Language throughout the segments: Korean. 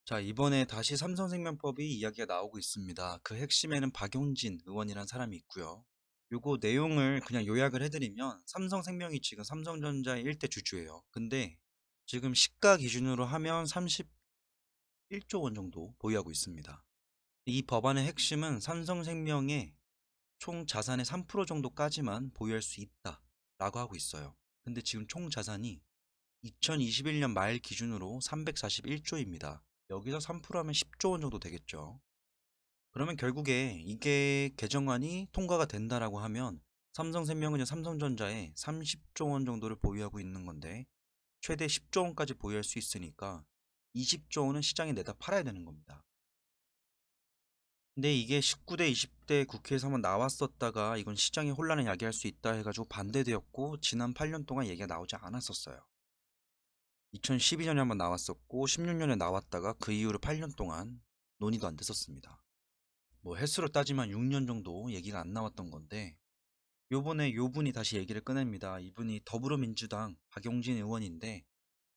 자, 이번에 다시 삼성생명법이 이야기가 나오고 있습니다. 그 핵심에는 박용진 의원이라는 사람이 있고요. 요거 내용을 그냥 요약을 해드리면 삼성생명이 지금 삼성전자의 1대 주주예요. 근데 지금 시가 기준으로 하면 31조 원 정도 보유하고 있습니다. 이 법안의 핵심은 삼성생명의 총 자산의 3% 정도까지만 보유할 수 있다라고 하고 있어요. 근데 지금 총 자산이 2021년 말 기준으로 341조입니다. 여기서 3% 하면 10조 원 정도 되겠죠. 그러면 결국에 이게 개정안이 통과가 된다라고 하면 삼성생명은 이제 삼성전자에 30조 원 정도를 보유하고 있는 건데 최대 10조 원까지 보유할 수 있으니까 20조 원은 시장에 내다 팔아야 되는 겁니다. 근데 이게 19대 20대 국회에서 한번 나왔었다가 이건 시장에 혼란을 야기할 수 있다 해가지고 반대되었고 지난 8년 동안 얘기가 나오지 않았었어요. 2012년에 한번 나왔었고 16년에 나왔다가 그 이후로 8년 동안 논의도 안 됐었습니다. 뭐 횟수로 따지면 6년 정도 얘기가 안 나왔던 건데 요번에 요 분이 다시 얘기를 꺼냅니다. 이분이 더불어민주당 박용진 의원인데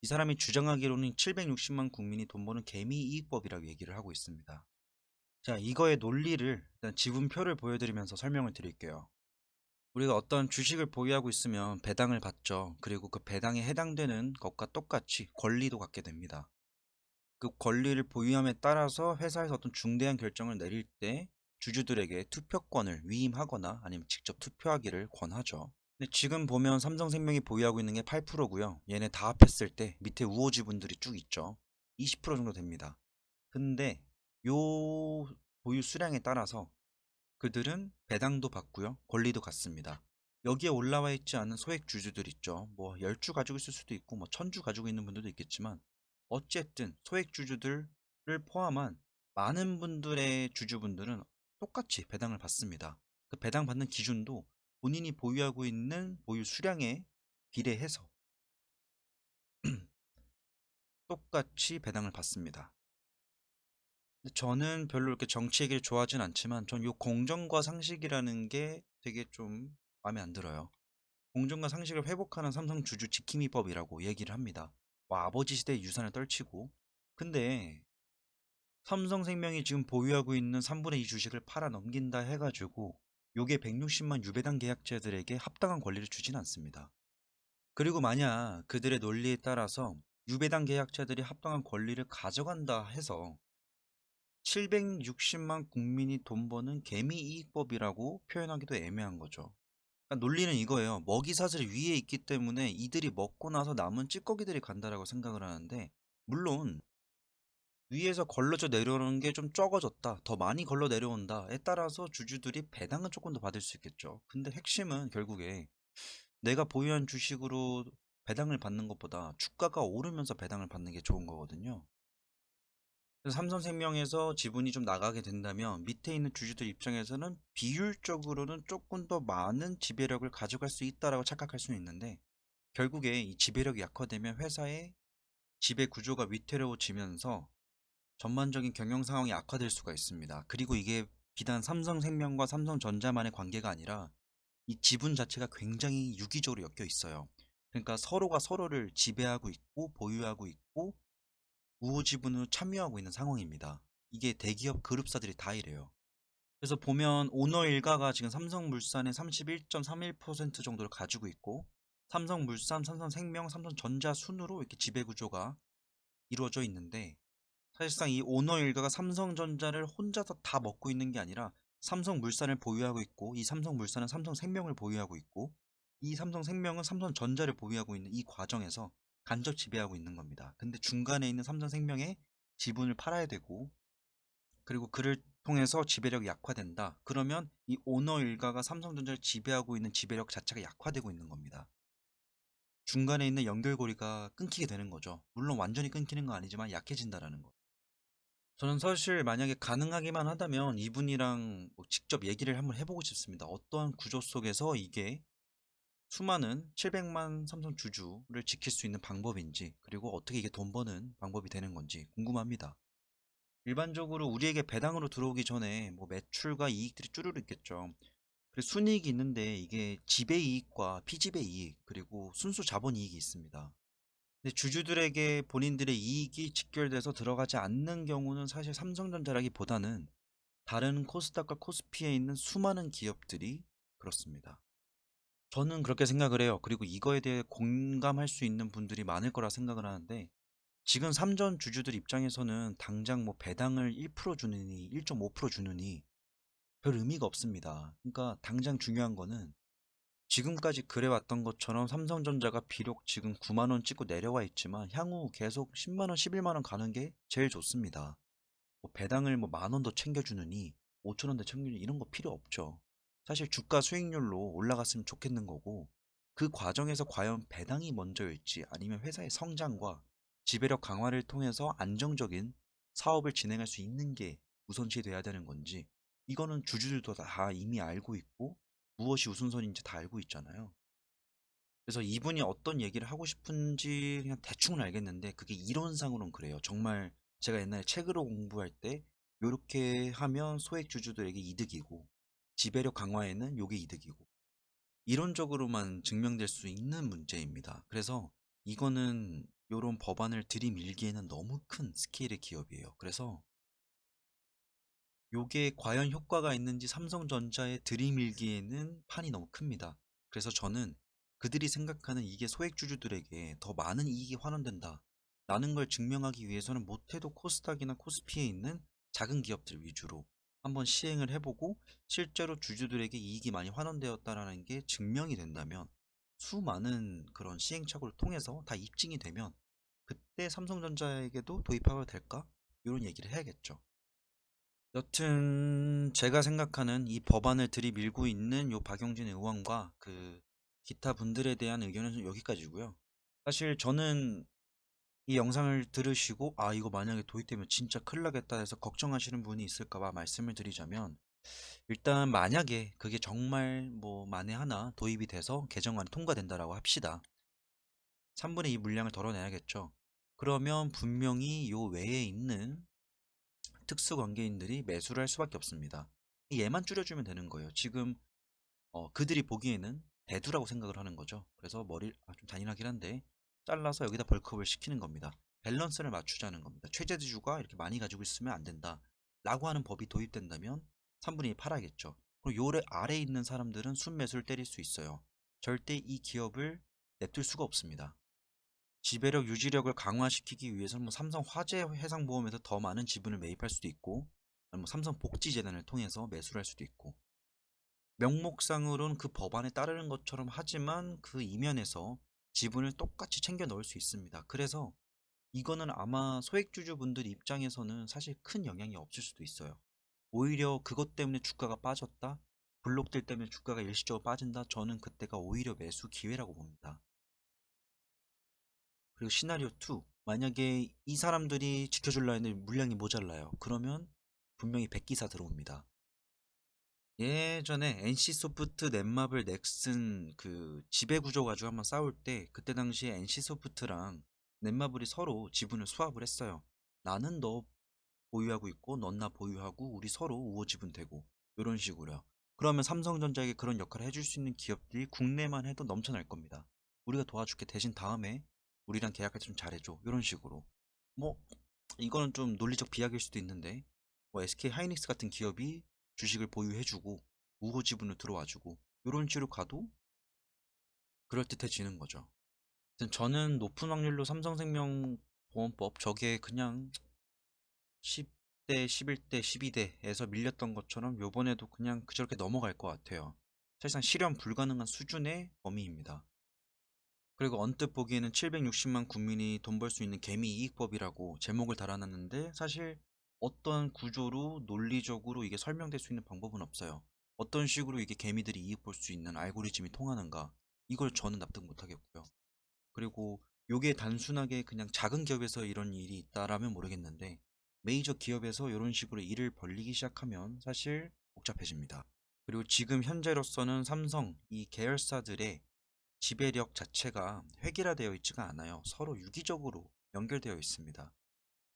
이 사람이 주장하기로는 760만 국민이 돈 버는 개미이익법이라고 얘기를 하고 있습니다. 자, 이거의 논리를 일단 지분표를 보여드리면서 설명을 드릴게요. 우리가 어떤 주식을 보유하고 있으면 배당을 받죠. 그리고 그 배당에 해당되는 것과 똑같이 권리도 갖게 됩니다. 그 권리를 보유함에 따라서 회사에서 어떤 중대한 결정을 내릴 때 주주들에게 투표권을 위임하거나 아니면 직접 투표하기를 권하죠. 근데 지금 보면 삼성생명이 보유하고 있는 게 8%고요. 얘네 다 합했을 때 밑에 우호지분들이 쭉 있죠. 20% 정도 됩니다. 근데 요 보유 수량에 따라서 그들은 배당도 받고요. 권리도 갖습니다. 여기에 올라와 있지 않은 소액 주주들 있죠. 뭐 10주 가지고 있을 수도 있고 뭐 1000주 가지고 있는 분들도 있겠지만 어쨌든 소액 주주들을 포함한 많은 분들의 주주분들은 똑같이 배당을 받습니다. 그 배당 받는 기준도 본인이 보유하고 있는 보유 수량에 비례해서 똑같이 배당을 받습니다. 근데 저는 별로 이렇게 정치 얘기를 좋아하진 않지만 전 요 공정과 상식이라는 게 되게 좀 마음에 안 들어요. 공정과 상식을 회복하는 삼성 주주 지킴이법이라고 얘기를 합니다. 뭐 아버지 시대의 유산을 떨치고. 근데 삼성생명이 지금 보유하고 있는 3분의 2 주식을 팔아 넘긴다 해가지고 요게 160만 유배당 계약자들에게 합당한 권리를 주진 않습니다. 그리고 만약 그들의 논리에 따라서 유배당 계약자들이 합당한 권리를 가져간다 해서 760만 국민이 돈 버는 개미이익법이라고 표현하기도 애매한 거죠. 그러니까 논리는 이거예요. 먹이 사슬이 위에 있기 때문에 이들이 먹고 나서 남은 찌꺼기들이 간다라고 생각을 하는데 물론 위에서 걸러져 내려오는 게 좀 적어졌다. 더 많이 걸러 내려온다에 따라서 주주들이 배당은 조금 더 받을 수 있겠죠. 근데 핵심은 결국에 내가 보유한 주식으로 배당을 받는 것보다 주가가 오르면서 배당을 받는 게 좋은 거거든요. 그래서 삼성생명에서 지분이 좀 나가게 된다면 밑에 있는 주주들 입장에서는 비율적으로는 조금 더 많은 지배력을 가져갈 수 있다라고 착각할 수는 있는데 결국에 이 지배력이 약화되면 회사의 지배 구조가 위태로워지면서 전반적인 경영 상황이 악화될 수가 있습니다. 그리고 이게 비단 삼성생명과 삼성전자만의 관계가 아니라 이 지분 자체가 굉장히 유기적으로 엮여 있어요. 그러니까 서로가 서로를 지배하고 있고 보유하고 있고 우호지분으로 참여하고 있는 상황입니다. 이게 대기업 그룹사들이 다 이래요. 그래서 보면 오너 일가가 지금 삼성물산의 31.31% 정도를 가지고 있고 삼성물산, 삼성생명, 삼성전자 순으로 이렇게 지배구조가 이루어져 있는데 사실상 이 오너 일가가 삼성전자를 혼자서 다 먹고 있는 게 아니라 삼성물산을 보유하고 있고 이 삼성물산은 삼성생명을 보유하고 있고 이 삼성생명은 삼성전자를 보유하고 있는 이 과정에서 간접 지배하고 있는 겁니다. 근데 중간에 있는 삼성생명의 지분을 팔아야 되고 그리고 그를 통해서 지배력이 약화된다. 그러면 이 오너 일가가 삼성전자를 지배하고 있는 지배력 자체가 약화되고 있는 겁니다. 중간에 있는 연결고리가 끊기게 되는 거죠. 물론 완전히 끊기는 건 아니지만 약해진다라는 거. 저는 사실 만약에 가능하기만 하다면 이분이랑 뭐 직접 얘기를 한번 해보고 싶습니다. 어떠한 구조 속에서 이게 수많은 700만 삼성 주주를 지킬 수 있는 방법인지 그리고 어떻게 이게 돈 버는 방법이 되는 건지 궁금합니다. 일반적으로 우리에게 배당으로 들어오기 전에 뭐 매출과 이익들이 쭈루루 있겠죠. 그리고 순이익이 있는데 이게 지배이익과 피지배이익 그리고 순수 자본이익이 있습니다. 근데 주주들에게 본인들의 이익이 직결돼서 들어가지 않는 경우는 사실 삼성전자라기보다는 다른 코스닥과 코스피에 있는 수많은 기업들이 그렇습니다. 저는 그렇게 생각을 해요. 그리고 이거에 대해 공감할 수 있는 분들이 많을 거라 생각을 하는데, 지금 삼전 주주들 입장에서는 당장 뭐 배당을 1% 주느니 1.5% 주느니 별 의미가 없습니다. 그러니까 당장 중요한 거는 지금까지 그래왔던 것처럼 삼성전자가 비록 지금 9만 원 찍고 내려와 있지만 향후 계속 10만 원, 11만 원 가는 게 제일 좋습니다. 뭐 배당을 뭐 만 원 더 챙겨주느니 5천 원 더 챙겨주니 이런 거 필요 없죠. 사실 주가 수익률로 올라갔으면 좋겠는 거고, 그 과정에서 과연 배당이 먼저일지 아니면 회사의 성장과 지배력 강화를 통해서 안정적인 사업을 진행할 수 있는 게 우선시 돼야 되는 건지, 이거는 주주들도 다 이미 알고 있고 무엇이 우선선인지 다 알고 있잖아요. 그래서 이분이 어떤 얘기를 하고 싶은지 그냥 대충은 알겠는데 그게 이론상으로는 그래요. 정말 제가 옛날에 책으로 공부할 때 요렇게 하면 소액 주주들에게 이득이고 지배력 강화에는 요게 이득이고, 이론적으로만 증명될 수 있는 문제입니다. 그래서 이거는 요런 법안을 들이밀기에는 너무 큰 스케일의 기업이에요. 그래서 요게 과연 효과가 있는지 삼성전자에 들이밀기에는 판이 너무 큽니다. 그래서 저는 그들이 생각하는 이게 소액주주들에게 더 많은 이익이 환원된다 라는 걸 증명하기 위해서는 못해도 코스닥이나 코스피에 있는 작은 기업들 위주로 한번 시행을 해보고 실제로 주주들에게 이익이 많이 환원되었다라는 게 증명이 된다면, 수많은 그런 시행착오를 통해서 다 입증이 되면 그때 삼성전자에게도 도입하면 될까? 이런 얘기를 해야겠죠. 여튼 제가 생각하는 이 법안을 들이밀고 있는 요 박용진 의원과 그 기타 분들에 대한 의견은 여기까지고요. 사실 저는 이 영상을 들으시고 아 이거 만약에 도입되면 진짜 큰일 나겠다 해서 걱정하시는 분이 있을까 봐 말씀을 드리자면, 일단 만약에 그게 정말 뭐 만에 하나 도입이 돼서 개정안이 통과된다라고 합시다. 3분의 2 물량을 덜어내야겠죠. 그러면 분명히 요 외에 있는 특수관계인들이 매수를 할 수밖에 없습니다. 얘만 줄여주면 되는 거예요. 지금 그들이 보기에는 대두라고 생각을 하는 거죠. 그래서 머리를 좀 잔인하긴 한데 잘라서 여기다 벌크업을 시키는 겁니다. 밸런스를 맞추자는 겁니다. 최저주주가 이렇게 많이 가지고 있으면 안 된다 라고 하는 법이 도입된다면 3분의 2 팔아야겠죠. 그리고 요 아래에 있는 사람들은 순매수를 때릴 수 있어요. 절대 이 기업을 냅둘 수가 없습니다. 지배력 유지력을 강화시키기 위해서는 뭐 삼성 화재 해상보험에서 더 많은 지분을 매입할 수도 있고, 아니면 뭐 삼성 복지재단을 통해서 매수를 할 수도 있고, 명목상으로는 그 법안에 따르는 것처럼 하지만 그 이면에서 지분을 똑같이 챙겨 넣을 수 있습니다. 그래서 이거는 아마 소액주주분들 입장에서는 사실 큰 영향이 없을 수도 있어요. 오히려 그것 때문에 주가가 빠졌다, 블록들 때문에 주가가 일시적으로 빠진다, 저는 그때가 오히려 매수 기회라고 봅니다. 그리고 시나리오 2, 만약에 이 사람들이 지켜줄라 했는데 물량이 모자라요. 그러면 분명히 백기사 들어옵니다. 예전에 NC소프트, 넷마블, 넥슨 그 지배구조 가지고 한번 싸울 때 그때 당시에 NC소프트랑 넷마블이 서로 지분을 수합을 했어요. 나는 너 보유하고 있고 넌 나 보유하고 우리 서로 우호 지분되고 이런 식으로요. 그러면 삼성전자에게 그런 역할을 해줄 수 있는 기업들이 국내만 해도 넘쳐날 겁니다. 우리가 도와줄게, 대신 다음에 우리랑 계약할 때 좀 잘해줘, 이런 식으로. 뭐 이거는 좀 논리적 비약일 수도 있는데, 뭐 SK 하이닉스 같은 기업이 주식을 보유해주고 우호 지분을 들어와주고 이런 식으로 가도 그럴듯해지는 거죠. 아무튼 저는 높은 확률로 삼성생명 보험법 저게 그냥 10대, 11대, 12대에서 밀렸던 것처럼 요번에도 그냥 그저렇게 넘어갈 것 같아요. 사실상 실현 불가능한 수준의 범위입니다. 그리고 언뜻 보기에는 760만 국민이 돈 벌 수 있는 개미 이익법이라고 제목을 달아놨는데, 사실 어떤 구조로 논리적으로 이게 설명될 수 있는 방법은 없어요. 어떤 식으로 이게 개미들이 이익 볼 수 있는 알고리즘이 통하는가, 이걸 저는 납득 못하겠고요. 그리고 요게 단순하게 그냥 작은 기업에서 이런 일이 있다라면 모르겠는데, 메이저 기업에서 이런 식으로 일을 벌리기 시작하면 사실 복잡해집니다. 그리고 지금 현재로서는 삼성 이 계열사들의 지배력 자체가 획일화되어 있지가 않아요. 서로 유기적으로 연결되어 있습니다.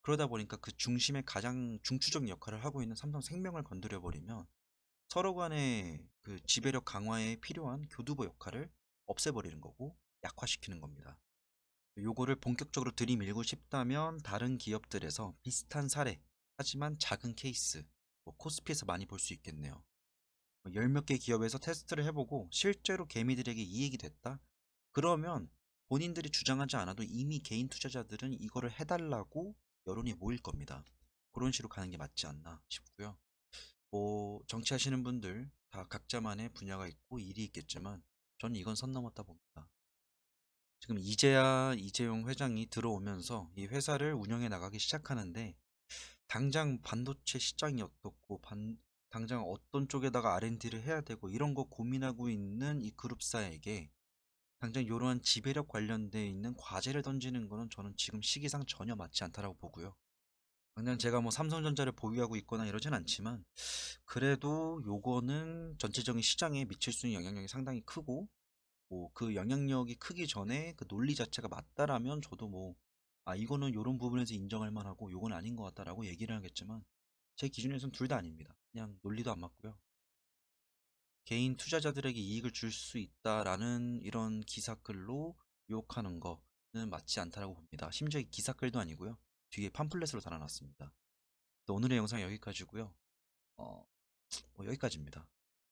그러다 보니까 그 중심에 가장 중추적인 역할을 하고 있는 삼성생명을 건드려 버리면 서로 간의 그 지배력 강화에 필요한 교두보 역할을 없애버리는 거고 약화시키는 겁니다. 요거를 본격적으로 들이밀고 싶다면 다른 기업들에서 비슷한 사례, 하지만 작은 케이스, 뭐 코스피에서 많이 볼 수 있겠네요. 열 몇 개 기업에서 테스트를 해보고 실제로 개미들에게 이익이 됐다? 그러면 본인들이 주장하지 않아도 이미 개인 투자자들은 이거를 해달라고 여론이 모일 겁니다. 그런 식으로 가는 게 맞지 않나 싶고요. 뭐 정치하시는 분들 다 각자만의 분야가 있고 일이 있겠지만 저는 이건 선 넘었다 봅니다. 지금 이재하, 이재용 회장이 들어오면서 이 회사를 운영해 나가기 시작하는데 당장 반도체 시장이 어떻고 당장 어떤 쪽에다가 R&D를 해야 되고 이런 거 고민하고 있는 이 그룹사에게 당장 이러한 지배력 관련돼 있는 과제를 던지는 거는 저는 지금 시기상 전혀 맞지 않다라고 보고요. 당장 제가 뭐 삼성전자를 보유하고 있거나 이러진 않지만 그래도 요거는 전체적인 시장에 미칠 수 있는 영향력이 상당히 크고 뭐 그 영향력이 크기 전에 그 논리 자체가 맞다라면 저도 뭐 아 이거는 요런 부분에서 인정할 만하고 요건 아닌 것 같다라고 얘기를 하겠지만 제 기준에선 둘 다 아닙니다. 그냥 논리도 안 맞고요. 개인 투자자들에게 이익을 줄 수 있다라는 이런 기사글로 유혹하는 거는 맞지 않다라고 봅니다. 심지어 이 기사글도 아니고요. 뒤에 팜플렛으로 달아놨습니다. 오늘의 영상 여기까지고요. 뭐 여기까지입니다.